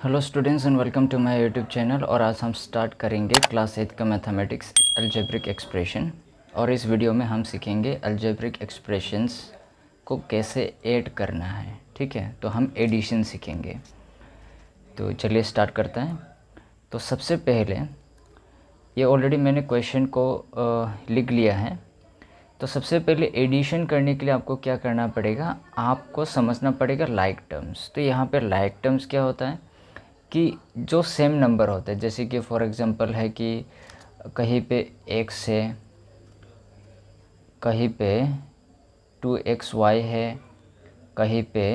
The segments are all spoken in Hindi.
Hello students and welcome to my YouTube channel. और आज हम स्टार्ट करेंगे क्लास 8 का मैथमेटिक्स अलजेब्रिक एक्सप्रेशन। और इस वीडियो में हम सीखेंगे अलजेब्रिक एक्सप्रेशंस को कैसे ऐड करना है। ठीक है, तो हम एडिशन सीखेंगे। तो चलिए स्टार्ट करते हैं। तो सबसे पहले ये ऑलरेडी मैंने क्वेश्चन को लिख लिया है। तो सबसे पहले एडिशन करने के लिए आपको क्या करना पड़ेगा, आपको समझना पड़ेगा लाइक टर्म्स। तो यहाँ पे लाइक टर्म्स क्या होता है कि जो सेम नंबर होते हैं, जैसे कि फॉर एग्जांपल है कि कहीं पे x है, कहीं पे 2xy है, कहीं पे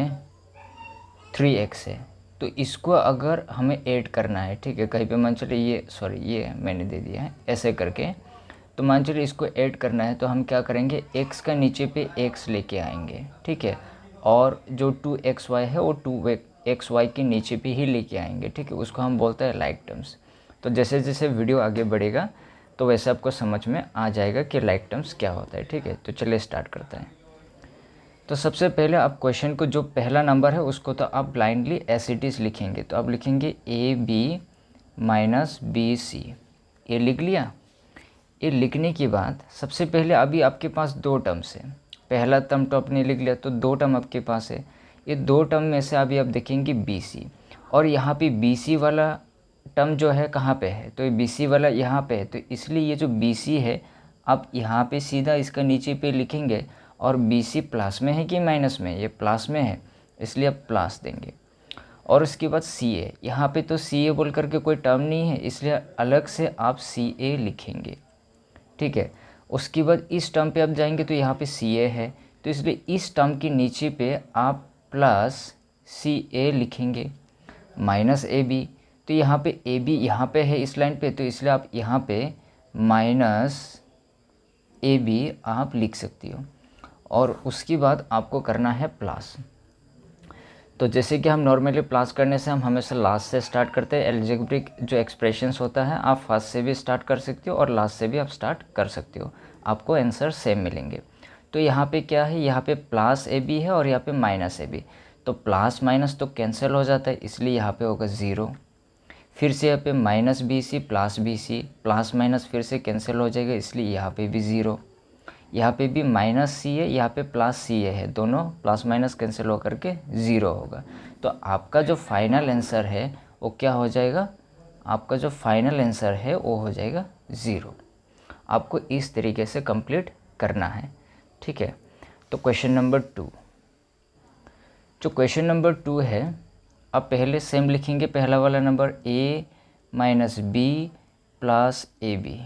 3x है। तो इसको अगर हमें ऐड करना है, ठीक है, कहीं पे मान चलिए ये मैंने दे दिया है ऐसे करके। तो मान चलिए इसको ऐड करना है तो हम क्या करेंगे, x का नीचे पे x लेके आएंगे, ठीक है, और जो 2xy है वो 2xy के नीचे पे ही लेके आएंगे, ठीक है। उसको हम बोलते हैं लाइक टर्म्स। तो जैसे जैसे वीडियो आगे बढ़ेगा तो वैसे आपको समझ में आ जाएगा कि लाइक टर्म्स क्या होता है, ठीक है। तो चलिए स्टार्ट करते हैं। तो सबसे पहले आप क्वेश्चन को जो पहला नंबर है उसको तो आप ब्लाइंडली एज इट इज़ लिखेंगे। तो आप लिखेंगे AB माइनस BC। ये लिख लिया। ये लिखने के बाद सबसे पहले अभी आपके पास दो टर्म्स है। पहला टर्म तो आपने लिख लिया, तो दो टर्म आपके पास है। ये दो टर्म में से अभी आप देखेंगे BC, और यहाँ पे BC वाला टर्म जो है कहाँ पे है, तो ये BC वाला यहाँ पे है। तो इसलिए ये जो BC है आप यहाँ पे सीधा इसका नीचे पे लिखेंगे। और BC प्लस में है कि माइनस में, ये प्लस में है इसलिए आप प्लस देंगे। और उसके बाद CA, यहाँ पे तो CA बोल करके कोई टर्म नहीं है इसलिए अलग से आप CA लिखेंगे, ठीक है। उसके बाद इस टर्म पे आप जाएंगे तो यहाँ पे CA है, तो इसलिए इस टर्म के नीचे पे आप प्लस CA लिखेंगे माइनस AB। तो यहाँ पे AB यहाँ पे है इस लाइन पे, तो इसलिए आप यहाँ पे माइनस AB आप लिख सकती हो। और उसके बाद आपको करना है प्लस। तो जैसे कि हम नॉर्मली प्लस करने से हम हमेशा लास्ट से स्टार्ट करते हैं। अलजेब्रिक जो एक्सप्रेशंस होता है आप फर्स्ट से भी स्टार्ट कर सकते हो और लास्ट से भी आप स्टार्ट कर सकते हो, आपको आंसर सेम मिलेंगे। तो यहाँ पे क्या है, यहाँ पे प्लस AB है और यहाँ पे माइनस AB। तो प्लस माइनस तो कैंसिल हो जाता है इसलिए यहाँ पे होगा 0। फिर से यहाँ पे minus BC plus BC, plus minus फिर से कैंसिल हो जाएगा इसलिए यहाँ पे भी 0। यहाँ पे भी माइनस CA, यहाँ पे प्लस CA है, दोनों प्लस माइनस कैंसिल होकर के 0 होगा। तो आपका जो फाइनल आंसर है वो क्या हो जाएगा, आपका जो फाइनल आंसर है वो हो जाएगा 0। आपको इस तरीके से कंप्लीट करना है, ठीक है। तो क्वेश्चन नंबर 2, जो क्वेश्चन नंबर 2 है, आप पहले सेम लिखेंगे पहला वाला number A minus B plus AB,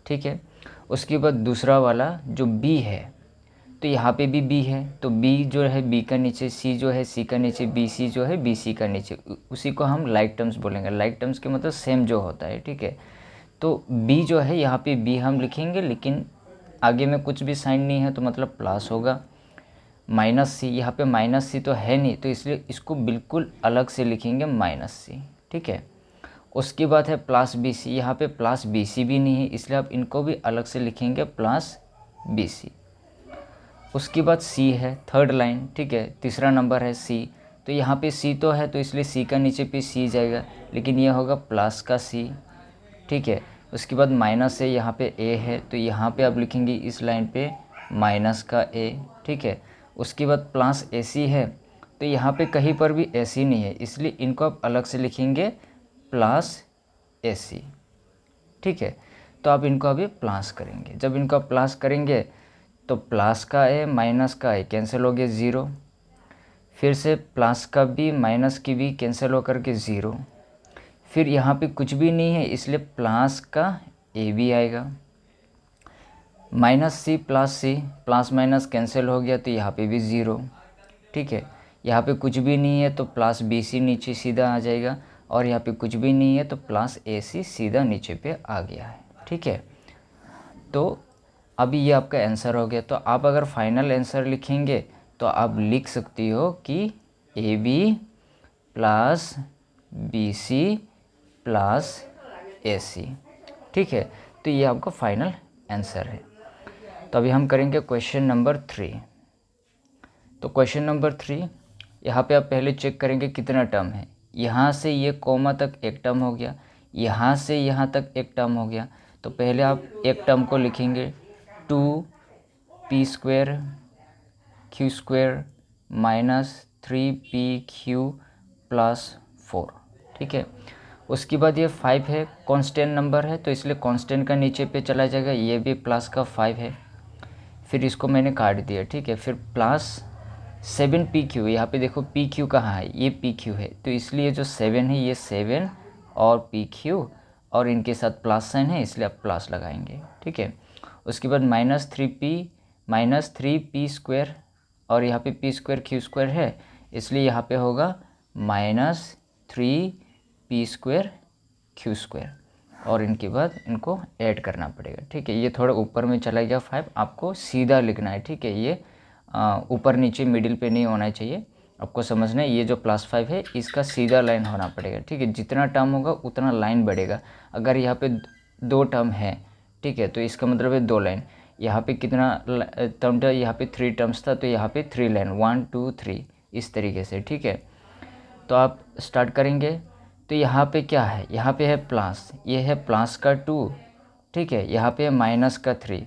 ठीक है। उसके बाद दूसरा वाला जो B है, तो यहाँ पे भी B है, तो B जो है B का नीचे, C जो है C का नीचे, BC जो है BC का नीचे, उसी को हम लाइक टर्म्स बोलेंगे। लाइक टर्म्स के मतलब सेम जो होता है, ठीक है। तो B जो है यहाँ पे B हम लिखेंगे, लेकिन आगे में कुछ भी साइन नहीं है तो मतलब प्लस होगा। माइनस C, यहाँ पे माइनस C तो है नहीं तो इसलिए इसको बिल्कुल अलग से लिखेंगे माइनस C, ठीक है। उसके बाद है प्लस BC, यहाँ पे प्लस BC भी नहीं है इसलिए आप इनको भी अलग से लिखेंगे प्लस BC। उसके बाद C है थर्ड लाइन, ठीक है, तीसरा नंबर है C। तो यहाँ पे C तो है तो इसलिए C का नीचे पे C जाएगा, लेकिन यह होगा प्लस का C, ठीक है। उसके बाद माइनस है, यहाँ पे A है तो यहाँ पे आप लिखेंगे इस लाइन पे माइनस का A, ठीक है। उसके बाद प्लस AC है, तो यहाँ पे कहीं पर भी AC नहीं है इसलिए इनको आप अलग से लिखेंगे प्लस AC, ठीक है। तो आप इनको अभी प्लस करेंगे। जब इनको आप प्लस करेंगे तो प्लस का A माइनस का A कैंसिल हो गया 0, फिर से प्लस का B माइनस की B कैंसिल होकर के 0, फिर यहाँ पे कुछ भी नहीं है इसलिए प्लस का AB आएगा। Minus C plus C, plus minus cancel हो गया तो यहाँ पे भी 0, ठीक है। यहाँ पे कुछ भी नहीं है तो प्लस BC नीचे सीधा आ जाएगा, और यहाँ पे कुछ भी नहीं है तो प्लस AC सीधा नीचे पे आ गया है, ठीक है। तो अभी ये आपका आंसर हो गया। तो आप अगर फाइनल आंसर लिखेंगे तो आप लिख सकती हो कि AB plus BC plus AC, ठीक है। तो ये आपका फाइनल आंसर है। तो अभी हम करेंगे क्वेश्चन नंबर 3। तो क्वेश्चन नंबर 3, यहाँ पे आप पहले चेक करेंगे कितना टर्म है। यहाँ से ये कॉमा तक एक टर्म हो गया, यहाँ से यहाँ तक एक टर्म हो गया। तो पहले आप एक टर्म को लिखेंगे 2p² q² minus 3pq plus 4, ठीक है। उसके बाद ये 5 है, कांस्टेंट नंबर है तो इसलिए कांस्टेंट का नीचे पे चला जाएगा, ये भी प्लस का 5 है, फिर इसको मैंने काट दिया, ठीक है। फिर प्लस 7pq, यहाँ पे देखो pq कहाँ है, ये pq है, तो इसलिए जो 7 है ये 7 और pq और इनके साथ प्लस साइन है इसलिए आप प्लस लगाएंगे, ठीक है। उसके बाद माइनस 3p² और यहाँ पे p² q² है इसलिए यहाँ पे होगा -3p² q² और इनके बाद इनको ऐड करना पड़ेगा, ठीक है। ये थोड़ा ऊपर में चला गया 5, आपको सीधा लिखना है, ठीक है। ये ऊपर नीचे मिडिल पे नहीं होना चाहिए, आपको समझना है। ये जो +5 है इसका सीधा लाइन होना पड़ेगा, ठीक है। जितना टर्म होगा उतना लाइन बढ़ेगा। अगर यहाँ पे 2 टर्म है, ठीक है, तो इसका मतलब है 2 लाइन। यहाँ पे कितना टर्म था, यहाँ पे 3 टर्म्स था तो यहाँ पे 3 लाइन, 1 2 3 इस तरीके से, ठीक है। तो आप स्टार्ट करेंगे तो यहाँ पे क्या है, यहाँ पे है प्लस, ये है प्लस का 2, ठीक है। यहाँ पे है माइनस का 3,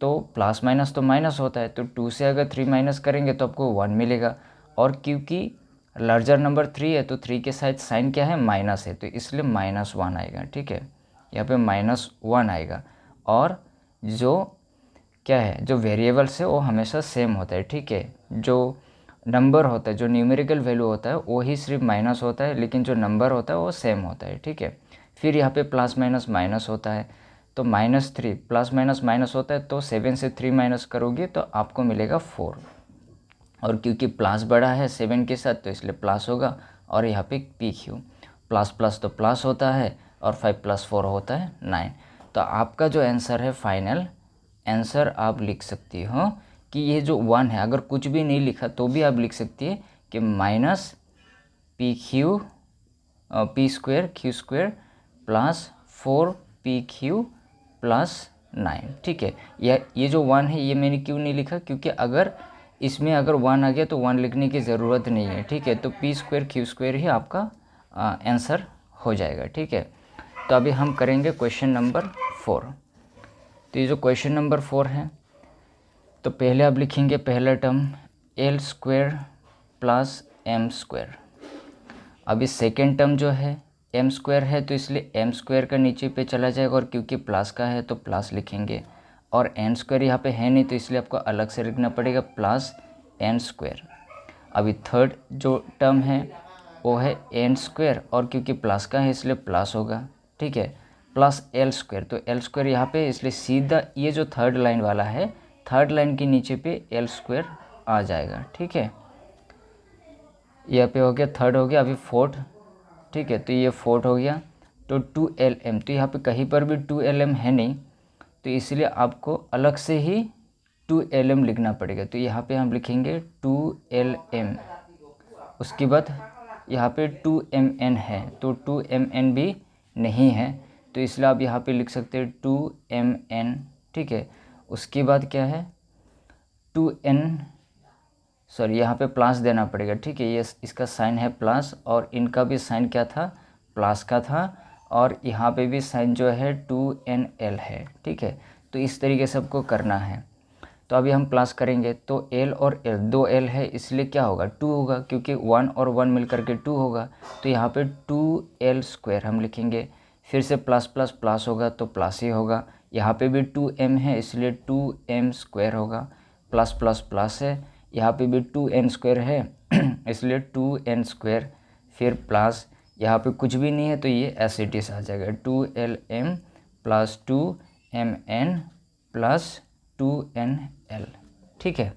तो प्लस माइनस तो माइनस होता है, तो 2 से अगर 3 माइनस करेंगे तो आपको 1 मिलेगा। और क्योंकि लार्जर नंबर 3 है तो 3 के साथ साइन क्या है, माइनस है, तो इसलिए -1 आएगा, ठीक है। यहाँ पे -1 आएगा। और जो क्या है, जो वेरिएबल्स है वो हमेशा सेम होता है, ठीक है। जो नंबर होता है, जो न्यूमेरिकल वैल्यू होता है वो ही सिर्फ माइनस होता है, लेकिन जो नंबर होता है वो सेम होता है, ठीक है। फिर यहाँ पे प्लस माइनस माइनस होता है, तो -3 प्लस माइनस माइनस होता है, तो 7 से 3 माइनस करोगे तो आपको मिलेगा 4। और क्योंकि प्लस बड़ा है 7 के साथ तो इसलिए प्लस होगा। और यहाँ पे PQ प्लस प्लस तो प्लस होता है और 5 + 4 होता है 9। तो आपका जो आंसर है फाइनल आंसर आप लिख सकती हो कि ये जो 1 है, अगर कुछ भी नहीं लिखा तो भी आप लिख सकती है कि -p² q² plus 4pq plus 9, ठीक है। ये जो 1 है ये मैंने क्यों नहीं लिखा, क्योंकि अगर इसमें अगर 1 आ गया तो 1 लिखने की ज़रूरत नहीं है, ठीक है। तो p² q² ही आपका आंसर हो जाएगा, ठीक है। तो अभी हम करेंगे क्वेश्चन नंबर 4। तो ये जो क्वेश्चन नंबर 4 है, तो पहले आप लिखेंगे पहला टर्म l² प्लस m²। अभी सेकेंड टर्म जो है m² है तो इसलिए m² का नीचे पे चला जाएगा, और क्योंकि प्लस का है तो प्लस लिखेंगे। और n² यहाँ पे है नहीं तो इसलिए आपको अलग से लिखना पड़ेगा प्लस n²। अभी थर्ड जो टर्म है वो है n² और क्योंकि प्लस का है इसलिए प्लस होगा, ठीक है, प्लस l²। तो l² यहाँ पे इसलिए सीधा ये जो थर्ड लाइन वाला है, थर्ड लाइन के नीचे पे l² आ जाएगा, ठीक है। यहाँ पे हो गया थर्ड, हो गया। अभी फोर्थ, ठीक है, तो ये फोर्थ हो गया। तो 2lm, तो यहाँ पे कहीं पर भी 2lm है नहीं तो इसलिए आपको अलग से ही 2lm लिखना पड़ेगा। तो यहाँ पे हम लिखेंगे 2lm। उसके बाद यहाँ पे 2mn है तो 2mn भी नहीं है तो इसलिए आप यहाँ पे लिख सकते हैं 2mn, ठीक है। उसके बाद क्या है 2n, सॉरी यहाँ पे प्लस देना पड़ेगा, ठीक है। ये इसका साइन है प्लस और इनका भी साइन क्या था, प्लस का था, और यहाँ पे भी साइन जो है 2nl है, ठीक है। तो इस तरीके से आपको करना है। तो अभी हम प्लस करेंगे तो l और l, 2l है इसलिए क्या होगा 2 होगा, क्योंकि 1 और 1 मिल करके 2 होगा। तो यहाँ पे 2l² हम लिखेंगे, फिर से प्लस प्लस प्लस होगा तो प्लस ही होगा। यहाँ पे भी 2m है इसलिए 2m² होगा, प्लस प्लस प्लस है। यहाँ पे भी 2n² है इसलिए 2n², फिर प्लस यहाँ पे कुछ भी नहीं है तो ये एज इट इज आ जाएगा 2lm plus 2mn plus 2nl, ठीक है।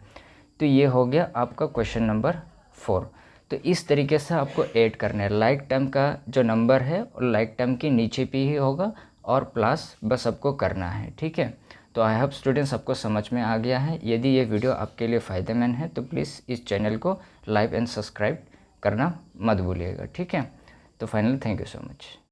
तो ये हो गया आपका क्वेश्चन नंबर 4। तो इस तरीके से आपको ऐड करना है। लाइक टर्म का जो नंबर है और लाइक टर्म के नीचे पे ही होगा और प्लस बस आपको करना है, ठीक है। तो आई होप स्टूडेंट्स आपको समझ में आ गया है। यदि ये वीडियो आपके लिए फ़ायदेमंद है तो प्लीज़ इस चैनल को लाइक एंड सब्सक्राइब करना मत भूलिएगा, ठीक है। तो finally thank you so much.